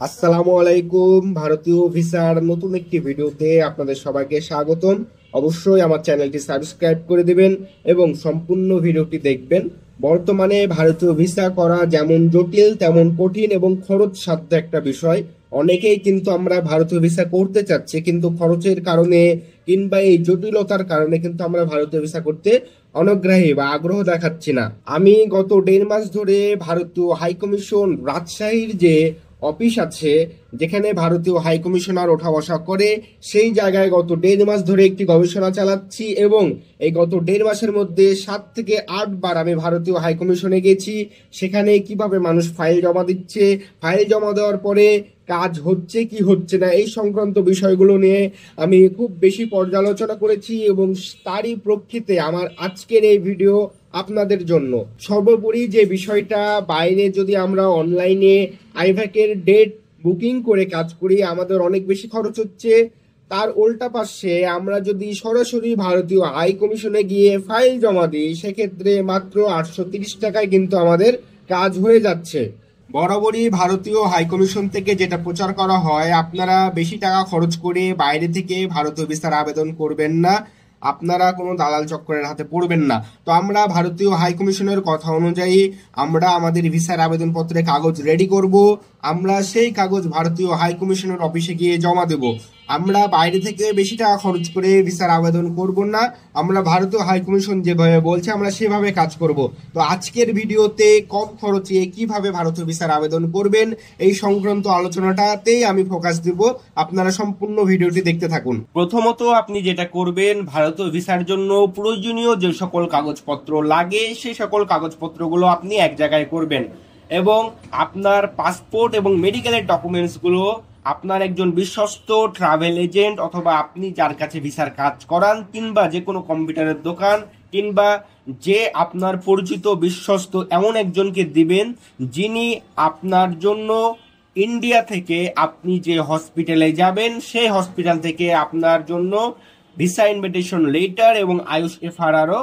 আসসালামু আলাইকুম। ভারতীয় ভিসার নতুন একটি ভিডিওতে আপনাদের সবাইকে স্বাগতম। অবশ্যই আমার চ্যানেলটি সাবস্ক্রাইব করে দিবেন এবং সম্পূর্ণ ভিডিওটি দেখবেন। বর্তমানে ভারতীয় ভিসা করা যেমন জটিল তেমন কঠিন এবং খরচ সাধ্য একটা বিষয়। অনেকেই কিন্তু আমরা ভারতীয় ভিসা করতে চাচ্ছি, কিন্তু খরচের কারণে কিংবা এই জটিলতার কারণে কিন্তু আমরা ভারতীয় ভিসা করতে অনগ্রাহী বা আগ্রহ দেখাচ্ছি না। আমি গত 1.5 মাস ধরে ভারতীয় হাইকমিশন রাজশাহীর যে অফিস আছে, যেখানে ভারতীয় হাই কমিশনার ওঠা বসা করে, সেই জায়গায় গত 1.5 মাস ধরে একটি গবেষণা চালাচ্ছি এবং এই গত 1.5 মাসের মধ্যে 7 থেকে 8 বার আমি ভারতীয় হাই কমিশনে গেছি। সেখানে কিভাবে মানুষ ফাইল জমা দিচ্ছে, ফাইল জমা দেওয়ার পরে কাজ হচ্ছে কি হচ্ছে না, এই সংক্রান্ত বিষয়গুলো নিয়ে আমি খুব বেশি পর্যালোচনা করেছি এবং তারই প্রেক্ষিতে আমার আজকের এই ভিডিও আপনাদের জন্য। সর্বোপরি যে বিষয়টা, বাইরে যদি আমরা অনলাইনে আইভ্যাকের ডেট বুকিং করে কাজ করি আমাদের অনেক বেশি খরচ হচ্ছে। তার উল্টা পাশে আমরা যদি সরাসরি ভারতীয় হাই কমিশনে গিয়ে ফাইল জমা দিই সেক্ষেত্রে মাত্র 830 টাকায় কিন্তু আমাদের কাজ হয়ে যাচ্ছে। বরাবরই ভারতীয় হাই কমিশন থেকে যেটা প্রচার করা হয়, আপনারা বেশি টাকা খরচ করে বাইরে থেকে ভারতীয় ভিসার আবেদন করবেন না, আপনারা কোনো দালাল চক্রের হাতে পড়বেন না। তো আমরা ভারতীয় হাই কমিশনের কথা অনুযায়ী আমরা আমাদের ভিসার আবেদনপত্রে কাগজ রেডি করব। আমরা সেই কাগজ ভারতীয় হাই কমিশনের অফিসে গিয়ে জমা দেব। আমরা বাইরে থেকে বেশি টাকা খরচ করে ভিসার আবেদন করব না, আমরা ভারতীয় হাই কমিশন যেভাবে বলছে আমরা সেভাবে কাজ করব। তো আজকের ভিডিওতে কম খরচে কিভাবে ভারতীয় ভিসার আবেদন করবেন এই সংক্রান্ত আলোচনাটাতেই আমি ফোকাস দিব। আপনারা সম্পূর্ণ ভিডিওটি দেখতে থাকুন। প্রথমত আপনি যেটা করবেন, ভারতীয় ভিসার জন্য প্রয়োজনীয় যে সকল কাগজপত্র লাগে সেই সকল কাগজপত্রগুলো আপনি এক জায়গায় করবেন এবং আপনার পাসপোর্ট এবং মেডিকেলের ডকুমেন্টসগুলো আপনার একজন বিশ্বস্ত ট্রাভেল এজেন্ট অথবা আপনি যার কাছে ভিসার কাজ করান কিংবা যে কোনো কম্পিউটারের দোকান কিংবা যে আপনার পরিচিত বিশ্বস্ত এমন একজনকে দিবেন যিনি আপনার জন্য ইন্ডিয়া থেকে আপনি যে হসপিটালে যাবেন সেই হসপিটাল থেকে আপনার জন্য ভিসা ইনভিটেশন লেটার এবং আয়ুষ এফআরআরও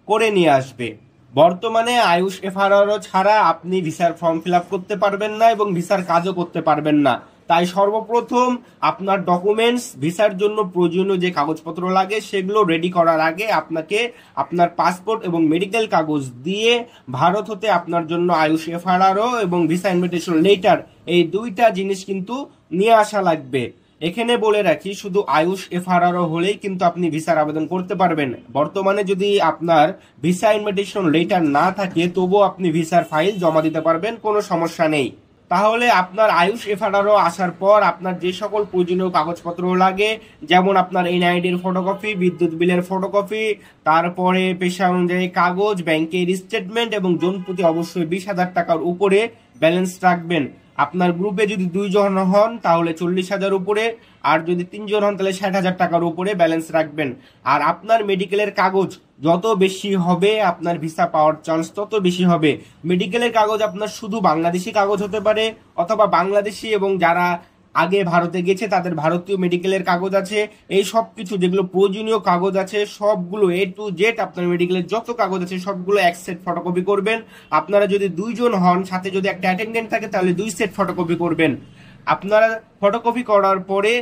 করে নিয়ে আসবে। বর্তমানে আয়ুষ এফআরআরও ছাড়া আপনি ভিসার ফর্ম ফিল আপ করতে পারবেন না এবং ভিসার কাজও করতে পারবেন না। তাই সর্বপ্রথম আপনার ডকুমেন্টস, ভিসার জন্য প্রয়োজনীয় যে কাগজপত্র লাগে সেগুলো রেডি করার আগে আপনাকে আপনার পাসপোর্ট এবং মেডিকেল কাগজ দিয়ে ভারত হতে আপনার জন্য আয়ুষ এফআরআরও এবং ভিসা ইনভিটেশন লেটার এই দুইটা জিনিস কিন্তু নিয়ে আসা লাগবে। এখানে বলে রাখি, শুধু আয়ুষ এফআরআরও হলেই কিন্তু আপনি ভিসার আবেদন করতে পারবেন। বর্তমানে যদি আপনার ভিসা ইনভিটেশন লেটার না থাকে তবুও আপনি ভিসার ফাইল জমা দিতে পারবেন, কোনো সমস্যা নেই। তাহলে আপনার আয়ুষ এফআরআরও আসার পর আপনার যে সকল প্রয়োজনীয় কাগজপত্র লাগে, যেমন আপনার এনআইডির ফটোকপি, বিদ্যুৎ বিলের ফটোকপি, তারপরে পেশা অনুযায়ী কাগজ, ব্যাংকের স্টেটমেন্ট এবং জনপ্রতি অবশ্যই 20,000 টাকার উপরে ব্যালেন্স রাখবেন। আপনার গ্রুপে যদি 2 জন হন তাহলে 40,000 উপরে, আর যদি 3 জন হন তাহলে 60,000 টাকার উপরে ব্যালেন্স রাখবেন। আর আপনার মেডিকেলের কাগজ যত বেশি হবে আপনার ভিসা পাওয়ার চান্স তত বেশি হবে। মেডিকেলের কাগজ আপনার শুধু বাংলাদেশি কাগজ হতে পারে অথবা বাংলাদেশি এবং যারা আগে ভারতে গেছে তাদের ভারতীয় মেডিকেলের কাগজ আছে। এই সব কিছু যেগুলো প্রয়োজনীয় কাগজ আছে সবগুলো A to Z আপনার মেডিকেলের যত কাগজ আছে সবগুলো এক সেট ফটোকপি করবেন। আপনারা যদি 2 জন হন, সাথে যদি একটা অ্যাটেন্ডেন্ট থাকে তাহলে 2 সেট ফটোকপি করবেন। আপনারা ফটোকপি করার পরে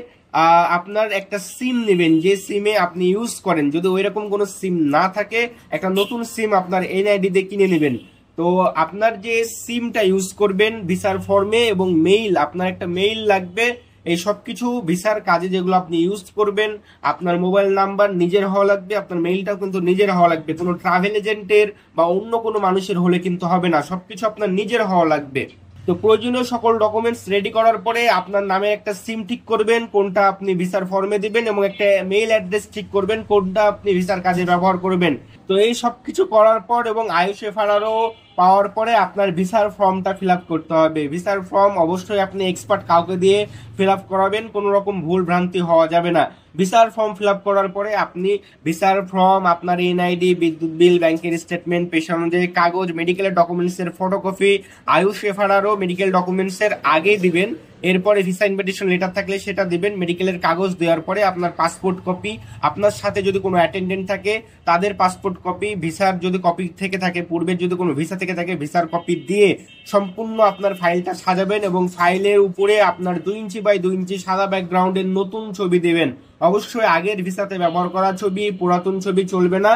আপনার একটা সিম নেবেন, যে সিমে আপনি ইউজ করেন। যদি ওই রকম কোনো সিম না থাকে একটা নতুন সিম আপনার এনআইডি দিয়ে কিনে নেবেন। তো আপনার যে সিমটা ইউজ করবেন ভিসার ফর্মে এবং মেইল, আপনার একটা মেইল লাগবে। এই সব কিছু ভিসার কাজে যেগুলো আপনি ইউজ করবেন, আপনার মোবাইল নাম্বার নিজের হওয়া লাগবে, আপনার মেইলটাও কিন্তু নিজের হওয়া লাগবে। কোনো ট্রাভেল এজেন্টের বা অন্য কোনো মানুষের হলে কিন্তু হবে না, সবকিছু আপনার নিজের হওয়া লাগবে। তো প্রয়োজনীয় সকল ডকুমেন্টস রেডি করার পরে আপনার নামে একটা সিম ঠিক করবেন কোনটা আপনি ভিসার ফর্মে দিবেন এবং একটা মেইল অ্যাড্রেস ঠিক করবেন কোনটা আপনি ভিসার কাজে ব্যবহার করবেন। তো এই সব কিছু করার পর এবং আয়ুষ এফআরআরও পাওয়ার পরে আপনার ভিসার ফর্মটা ফিল আপ করতে হবে। ভিসার ফর্ম অবশ্যই আপনি এক্সপার্ট কাউকে দিয়ে ফিল আপ করাবেন, কোনো রকম ভুল ভ্রান্তি হওয়া যাবে না। ভিসার ফর্ম ফিল আপ করার পরে আপনি ভিসার ফর্ম, আপনার এনআইডি, বিদ্যুৎ বিল, ব্যাংকের স্টেটমেন্ট, পেশা অনুযায়ী কাগজ, মেডিকেলের ডকুমেন্টসের ফটোকপি, আয়ুষ এফআরআরও মেডিকেল ডকুমেন্টসের আগে দিবেন এরপরে ভিসা ইনভিটেশন লেটার থাকলে সেটা দিবেন। মেডিকেলের কাগজ দেওয়ার পরে আপনার পাসপোর্ট কপি, আপনার সাথে যদি কোনো অ্যাটেন্ডেন্ট থাকে তাদের পাসপোর্ট কপি, ভিসার যদি কপি থেকে থাকে, পূর্বের যদি কোনো ভিসা থেকে থাকে ভিসার কপি দিয়ে সম্পূর্ণ আপনার ফাইলটা সাজাবেন এবং ফাইলের উপরে আপনার 2 ইঞ্চি বাই 2 ইঞ্চি সাদা ব্যাকগ্রাউন্ডের নতুন ছবি দেবেন। অবশ্যই আগের ভিসাতে ব্যবহার করা ছবি, পুরাতন ছবি চলবে না।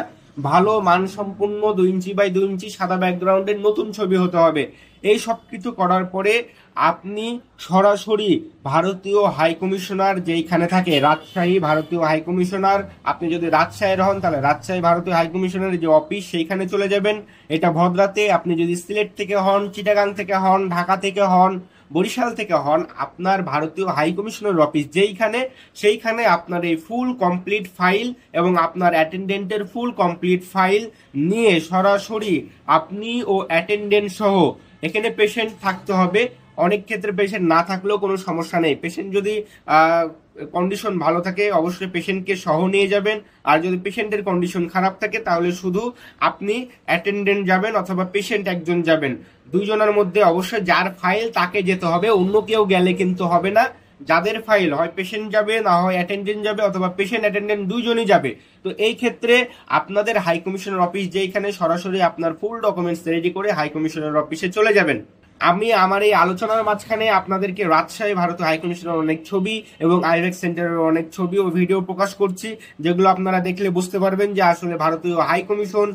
ভালো মানসম্পন্ন 2 ইঞ্চি বাই 2 ইঞ্চি সাদা ব্যাকগ্রাউন্ডের নতুন ছবি হতে হবে। এই সব কিছু করার পরে আপনি সরাসরি ভারতীয় হাই কমিশনার যেইখানে থাকে, রাজশাহী ভারতীয় হাই কমিশনার, আপনি যদি রাজশাহীর হন তাহলে রাজশাহী ভারতীয় হাই কমিশনারের যে অফিস সেইখানে চলে যাবেন। এটা ভদ্রাতে। আপনি যদি সিলেট থেকে হন, চিটাগাং থেকে হন, ঢাকা থেকে হন, বরিশাল থেকে হন, আপনার ভারতীয় হাই কমিশনার অফিস যেইখানে, সেইখানে আপনার এই ফুল কমপ্লিট ফাইল এবং আপনার অ্যাটেন্ডেন্টের ফুল কমপ্লিট ফাইল নিয়ে সরাসরি আপনি ও অ্যাটেন্ডেন্ট সহ, এখানে পেশেন্ট থাকতে হবে। অনেক ক্ষেত্রে পেশেন্ট না থাকলেও কোনো সমস্যা নেই। পেশেন্ট যদি কন্ডিশন ভালো থাকে অবশ্যই পেশেন্টকে সহ নিয়ে যাবেন। আর যদি পেশেন্টের কন্ডিশন খারাপ থাকে তাহলে শুধু আপনি অ্যাটেন্ডেন্ট যাবেন অথবা পেশেন্ট একজন যাবেন। দুইজনের মধ্যে অবশ্যই যার ফাইল তাকে যেতে হবে, অন্য কেউ গেলে কিন্তু হবে না। যাদের ফাইল, হয় পেশেন্ট যাবে না হয় অ্যাটেন্ডেন্ট যাবে অথবা পেশেন্ট অ্যাটেন্ডেন্ট দুইজনই যাবে। তো এই ক্ষেত্রে আপনাদের হাই কমিশনার অফিস যেখানে, সরাসরি আপনার ফুল ডকুমেন্টস রেডি করে হাই কমিশনার অফিসে চলে যাবেন। আমি আমার এই আলোচনার মাঝখানে আপনাদেরকে রাজশাহী ভারতীয় হাই কমিশনের অনেক ছবি এবং আইভেক্স সেন্টারের অনেক ছবি ও ভিডিও প্রকাশ করছি, যেগুলো আপনারা দেখলে বুঝতে পারবেন যে আসলে ভারতীয় হাই কমিশন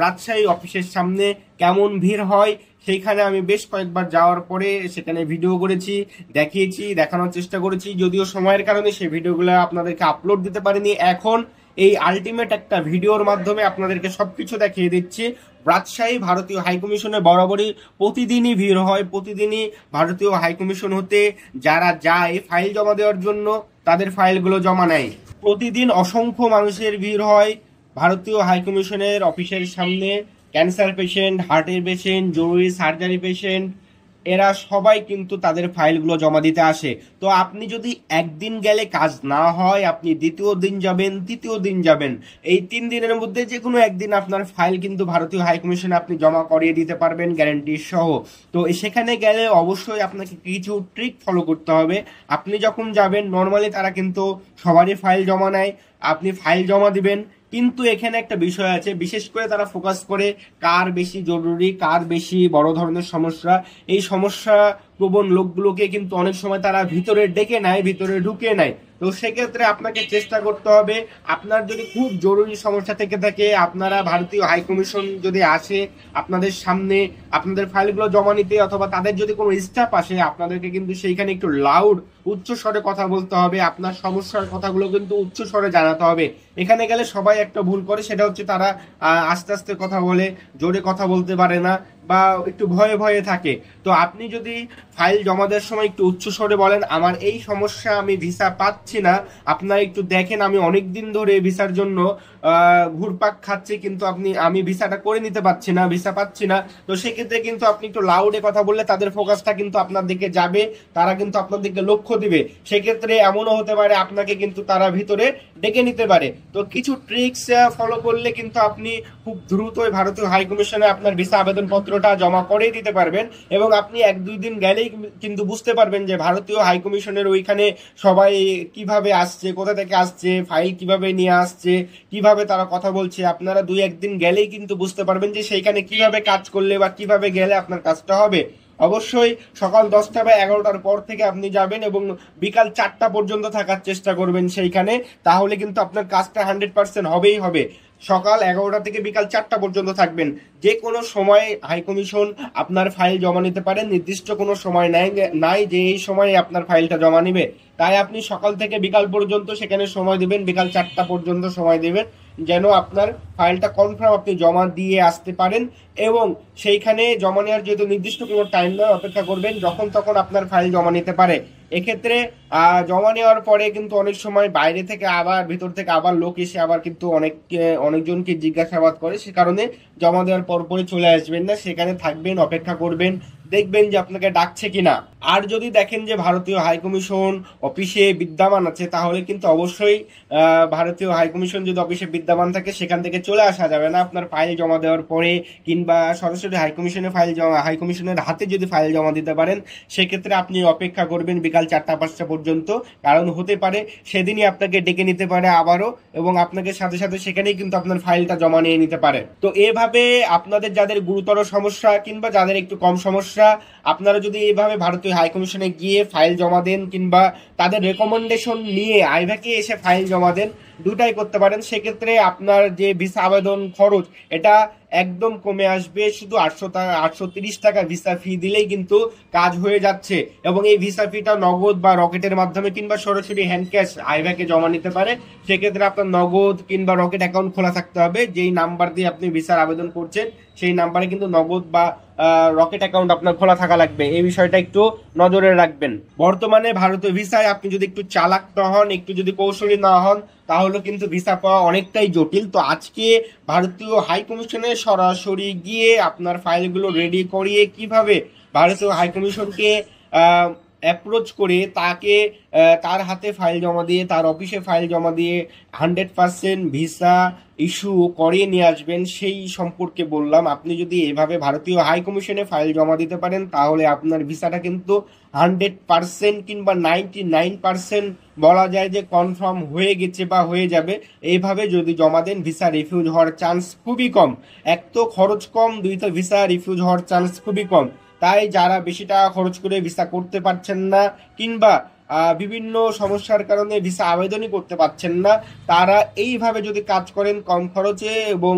রাজশাহী অফিসের সামনে কেমন ভিড় হয়। সেইখানে আমি বেশ কয়েকবার যাওয়ার পরে সেখানে ভিডিও করেছি, দেখিয়েছি, দেখানোর চেষ্টা করেছি। যদিও সময়ের কারণে সেই ভিডিওগুলো আপনাদেরকে আপলোড দিতে পারিনি। এখন এই আলটিমেট একটা ভিডিওর মাধ্যমে আপনাদেরকে সবকিছু দেখিয়ে দিচ্ছি। রাজশাহী ভারতীয় হাই কমিশনে বরাবরই প্রতিদিনই ভিড় হয়। প্রতিদিনই ভারতীয় হাই কমিশন হতে যারা যায় ফাইল জমা দেওয়ার জন্য তাদের ফাইলগুলো জমা নেয়। প্রতিদিন অসংখ্য মানুষের ভিড় হয় ভারতীয় হাই কমিশনের অফিসের সামনে। ক্যান্সার পেশেন্ট, হার্টের পেশেন্ট, জরুরি সার্জারি পেশেন্ট, এরা সবাই কিন্তু তাদের ফাইলগুলো জমা দিতে আসে। তো আপনি যদি একদিন গেলে কাজ না হয়, আপনি দ্বিতীয় দিন যাবেন, তৃতীয় দিন যাবেন, এই 3 দিনের মধ্যে যে কোনো একদিন আপনার ফাইল কিন্তু ভারতীয় হাই কমিশনে আপনি জমা করিয়ে দিতে পারবেন গ্যারান্টি সহ। তো সেখানে গেলে অবশ্যই আপনাকে কিছু ট্রিক ফলো করতে হবে। আপনি যখন যাবেন নর্মালি তারা কিন্তু সবারই ফাইল জমা নেয়, আপনি ফাইল জমা দিবেন। কিন্তু এখানে একটা বিষয় আছে, বিশেষ করে তারা ফোকাস করে কার বেশি জরুরি, কার বেশি বড় ধরনের সমস্যা। এই সমস্যা প্রবণ লোকগুলোকে কিন্তু অনেক সময় তারা ভিতরে ডেকে নেয়, ভিতরে ঢুকে নেয়। তো সেক্ষেত্রে আপনাকে চেষ্টা করতে হবে, আপনার যদি খুব জরুরি সমস্যা থেকে থাকে, আপনারা ভারতীয় হাই কমিশন যদি আসে আপনাদের সামনে আপনাদের ফাইলগুলো জমা নিতে, অথবা তাদের যদি কোনো স্টাফ আসে, আপনাদেরকে কিন্তু সেইখানে একটু লাউড উচ্চ স্বরে কথা বলতে হবে। আপনার সমস্যার কথাগুলো কিন্তু উচ্চ স্বরে জানাতে হবে। এখানে গেলে সবাই একটা ভুল করে, সেটা হচ্ছে তারা আস্তে আস্তে কথা বলে, জোরে কথা বলতে পারে না বা একটু ভয়ে ভয়ে থাকে। তো আপনি যদি ফাইল জমা দেওয়ার সময় একটু উচ্চ স্বরে বলেন, আমার এই সমস্যা, আমি ভিসা পাচ্ছি না, আপনারা একটু দেখেন, আমি অনেক দিন ধরে ভিসার জন্য ঘুরপাক খাচ্ছি, কিন্তু আমি ভিসাটা করে নিতে পারছি না, ভিসা পাচ্ছি না। তো সেক্ষেত্রে কিন্তু আপনি একটু লাউডে কথা বললে তাদের ফোকাসটা কিন্তু আপনার দিকে যাবে, তারা কিন্তু আপনার দিকে লক্ষ্য দিবে। সেক্ষেত্রে এমনও হতে পারে আপনাকে কিন্তু তারা ভিতরে ডেকে নিতে পারে। তো কিছু ট্রিক্স ফলো করলে কিন্তু আপনি খুব দ্রুতই ভারতীয় হাই কমিশনে আপনার ভিসা আবেদনপত্রটা জমা করেই দিতে পারবেন। এবং আপনি 1-2 দিন গেলেই কিন্তু বুঝতে পারবেন যে ভারতীয় হাই কমিশনের ওইখানে সবাই কিভাবে আসছে, কোথা থেকে আসছে, ফাইল কিভাবে নিয়ে আসছে, কিভাবে তারা কথা বলছে। আপনারা 2-1 দিন গেলেই কিন্তু বুঝতে পারবেন যে সেইখানে কিভাবে কাজ করলে বা কিভাবে গেলে আপনার কাজটা হবে। অবশ্যই সকাল 10টা বা 11টার পর থেকে আপনি যাবেন এবং বিকাল 4টা পর্যন্ত থাকার চেষ্টা করবেন সেইখানে, তাহলে কিন্তু আপনার কাজটা 100% হবেই হবে। সকাল 11টা থেকে বিকাল 4টা পর্যন্ত থাকবেন। যে কোনো সময় হাই কমিশন আপনার ফাইল জমা নিতে পারেন, নির্দিষ্ট কোনো সময় নাই যে এই সময়ে আপনার ফাইলটা জমা নিবে। তাই আপনি সকাল থেকে বিকাল পর্যন্ত সেখানে সময় দিবেন, বিকাল 4টা পর্যন্ত সময় দেবেন, যেন আপনার ফাইলটা কনফার্ম আপনি জমা দিয়ে আসতে পারেন। এবং সেইখানে জমা নেওয়ার যেহেতু নির্দিষ্ট কোনো টাইম নয়, অপেক্ষা করবেন যখন তখন আপনার ফাইল জমা নিতে পারে। এক্ষেত্রে জমা নেওয়ার পরে কিন্তু অনেক সময় বাইরে থেকে আবার ভিতর থেকে আবার লোক এসে আবার কিন্তু অনেকজনকে জিজ্ঞাসাবাদ করে, সে কারণে জমা দেওয়ার পরপরই চলে আসবেন না, সেখানে থাকবেন, অপেক্ষা করবেন। দেখবেন যে আপনাকে ডাকছে কিনা। আর যদি দেখেন যে ভারতীয় হাইকমিশন অফিসে বিদ্যমান আছে, তাহলে কিন্তু অবশ্যই ভারতীয় হাইকমিশন যদি অফিসে বিদ্যমান থাকে সেখান থেকে চলে আসা যাবে না আপনার ফাইল জমা দেওয়ার পরে, কিংবা সরাসরি হাইকমিশনের হাতে যদি ফাইল জমা দিতে পারেন সেক্ষেত্রে আপনি অপেক্ষা করবেন বিকাল 4টা-5টা পর্যন্ত। কারণ হতে পারে সেদিনই আপনাকে ডেকে নিতে পারে আবারও, এবং আপনাকে সাথে সাথে সেখানেই কিন্তু আপনার ফাইলটা জমা নিয়ে নিতে পারে। তো এভাবে আপনাদের যাদের গুরুতর সমস্যা কিংবা যাদের একটু কম সমস্যা, আপনারা যদি এইভাবে ভারতীয় হাইকমিশনে গিয়ে ফাইল জমা দেন কিংবা তাদের রেকমেন্ডেশন নিয়ে আইভাকে এসে ফাইল জমা দেন, দুটাই করতে পারেন। সেক্ষেত্রে আপনার যে ভিসা আবেদন খরচ এটা একদম কমে আসবে। শুধু 830 টাকা ভিসা ফি দিলেই কিন্তু কাজ হয়ে যাচ্ছে, এবং এই ভিসা ফিটা নগদ বা রকেটের মাধ্যমে কিংবা সরাসরি হ্যান্ড ক্যাশ আইভাকে জমা নিতে পারে। সেক্ষেত্রে আপনার নগদ কিংবা রকেট অ্যাকাউন্ট খোলা থাকতে হবে। যেই নাম্বার দিয়ে আপনি ভিসার আবেদন করছেন সেই নাম্বারে কিন্তু নগদ বা রকেট অ্যাকাউন্ট আপনার খোলা থাকা লাগবে। এই বিষয়টা একটু নজরে রাখবেন। বর্তমানে ভারতীয় ভিসায় আপনি যদি একটু চালাক না হন, একটু যদি কৌশলী না হন, তাহলে কিন্তু ভিসা পাওয়া অনেকটাই জটিল। তো আজকে ভারতীয় হাইকমিশনে সরাসরি গিয়ে আপনার ফাইলগুলো রেডি করিয়ে কিভাবে ভারতীয় হাইকমিশনকে অ্যাপ্রোচ করে তার হাতে ফাইল জমা দিয়ে, তার অফিসে ফাইল জমা দিয়ে 100% ভিসা ইস্যু করিয়ে নিয়ে আসবেন সেই সম্পর্কে বললাম। আপনি যদি এভাবে ভারতীয় হাইকমিশনে ফাইল জমা দিতে পারেন তাহলে আপনার ভিসাটা কিন্তু 100% কিংবা 99% বলা যায় যে কনফার্ম হয়ে গেছে বা হয়ে যাবে। এইভাবে যদি জমা দেন ভিসা রিফিউজ হওয়ার চান্স খুবই কম। এক তো খরচ কম, দুই তো ভিসা রিফিউজ হওয়ার চান্স খুবই কম। তাই যারা বেশি টাকা খরচ করে ভিসা করতে পারছেন না কিংবা বিভিন্ন সমস্যার কারণে ভিসা আবেদনই করতে পারছেন না, তারা এইভাবে যদি কাজ করেন কম খরচে, এবং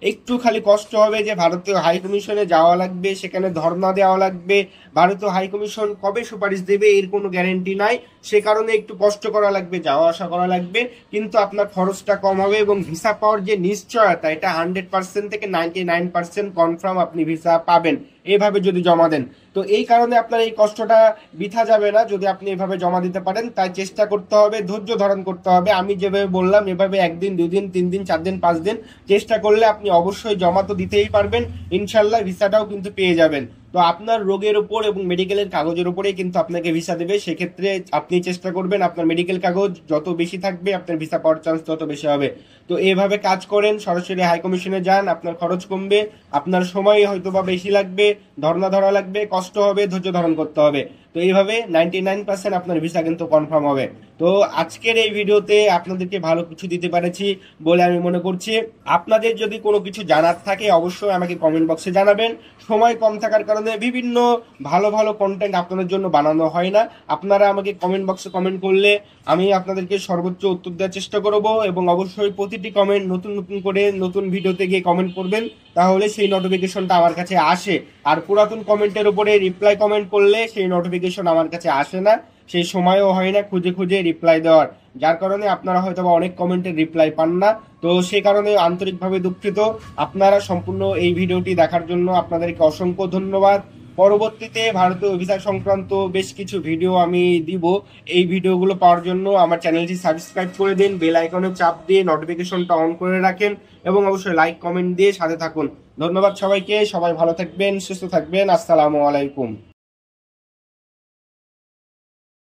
একটু খালি কষ্ট হবে যে ভারতীয় হাইকমিশনে যাওয়া লাগবে, সেখানে ধর্ণা দেওয়া লাগবে, ভারতীয় হাইকমিশন কবে সুপারিশ দেবে এর কোনো গ্যারেন্টি নাই, সে কারণে একটু কষ্ট করা লাগবে, যাওয়া আসা করা লাগবে, কিন্তু আপনার খরচটা কম হবে এবং ভিসা পাওয়ার যে নিশ্চয়তা এটা 100% থেকে 99% কনফার্ম আপনি ভিসা পাবেন এইভাবে যদি জমা দেন। তো এই কারণে আপনার এই কষ্টটা বৃথা যাবে না যদি আপনি এভাবে জমা দিতে পারেন। তাই চেষ্টা করতে হবে, ধৈর্য ধারণ করতে হবে। আমি যেভাবে বললাম এভাবে 1 দিন 2 দিন 3 দিন 4 দিন 5 দিন চেষ্টা করলে আপনি অবশ্যই জমা তো দিতেই পারবেন, ইনশাল্লাহ ভিসাটাও কিন্তু পেয়ে যাবেন। তো আপনার রোগের উপর এবং মেডিকেলের কাগজের উপরেই কিন্তু আপনাকে ভিসা দেবে। সেক্ষেত্রে আপনি চেষ্টা করবেন আপনার মেডিকেল কাগজ যত বেশি থাকবে আপনার ভিসা পাওয়ার চান্স তত বেশি হবে। তো এইভাবে কাজ করেন, সরাসরি হাইকমিশনে যান, আপনার খরচ কমবে, আপনার সময় হয়তো বা বেশি লাগবে, ধর্ণা ধরা লাগবে, কষ্ট হবে, ধৈর্য ধারণ করতে হবে। তো এইভাবে 99% আপনার ভিসা কিন্তু কনফার্ম হবে। তো আজকের এই ভিডিওতে আপনাদেরকে ভালো কিছু দিতে পেরেছি বলে আমি মনে করছি। আপনাদের যদি কোনো কিছু জানার থাকে অবশ্যই আমাকে কমেন্ট বক্সে জানাবেন। সময় কম থাকার কারণে বিভিন্ন ভালো ভালো কন্টেন্ট আপনাদের জন্য বানানো হয় না। আপনারা আমাকে কমেন্ট বক্সে কমেন্ট করলে আমি আপনাদেরকে সর্বোচ্চ উত্তর দেওয়ার চেষ্টা করব, এবং অবশ্যই প্রতিটি কমেন্ট নতুন নতুন করে নতুন ভিডিওতে গিয়ে কমেন্ট করবেন, তাহলে সেই নোটিফিকেশনটা আমার কাছে আসে। আর পুরাতন কমেন্টের উপরে রিপ্লাই কমেন্ট করলে সেই নোটিফিকেশন আমার কাছে আসে না, সেই সময়ও হয় না খুঁজে খুঁজে রিপ্লাই দেওয়ার, যার কারণে আপনারা হয়তো বা অনেক কমেন্টের রিপ্লাই পান না। তো সেই কারণে আন্তরিকভাবে দুঃখিত। আপনারা সম্পূর্ণ এই ভিডিওটি দেখার জন্য আপনাদেরকে অসংখ্য ধন্যবাদ। পরবর্তীতে ভারতীয় ভিসা সংক্রান্ত বেশ কিছু ভিডিও আমি দিব। এই ভিডিওগুলো পাওয়ার জন্য আমার চ্যানেলটি সাবস্ক্রাইব করে দিন, বেল আইকনে চাপ দিয়ে নোটিফিকেশনটা অন করে রাখেন, এবং অবশ্যই লাইক কমেন্ট দিয়ে সাথে থাকুন। ধন্যবাদ সবাইকে, সবাই ভালো থাকবেন, সুস্থ থাকবেন। আসসালামু আলাইকুম।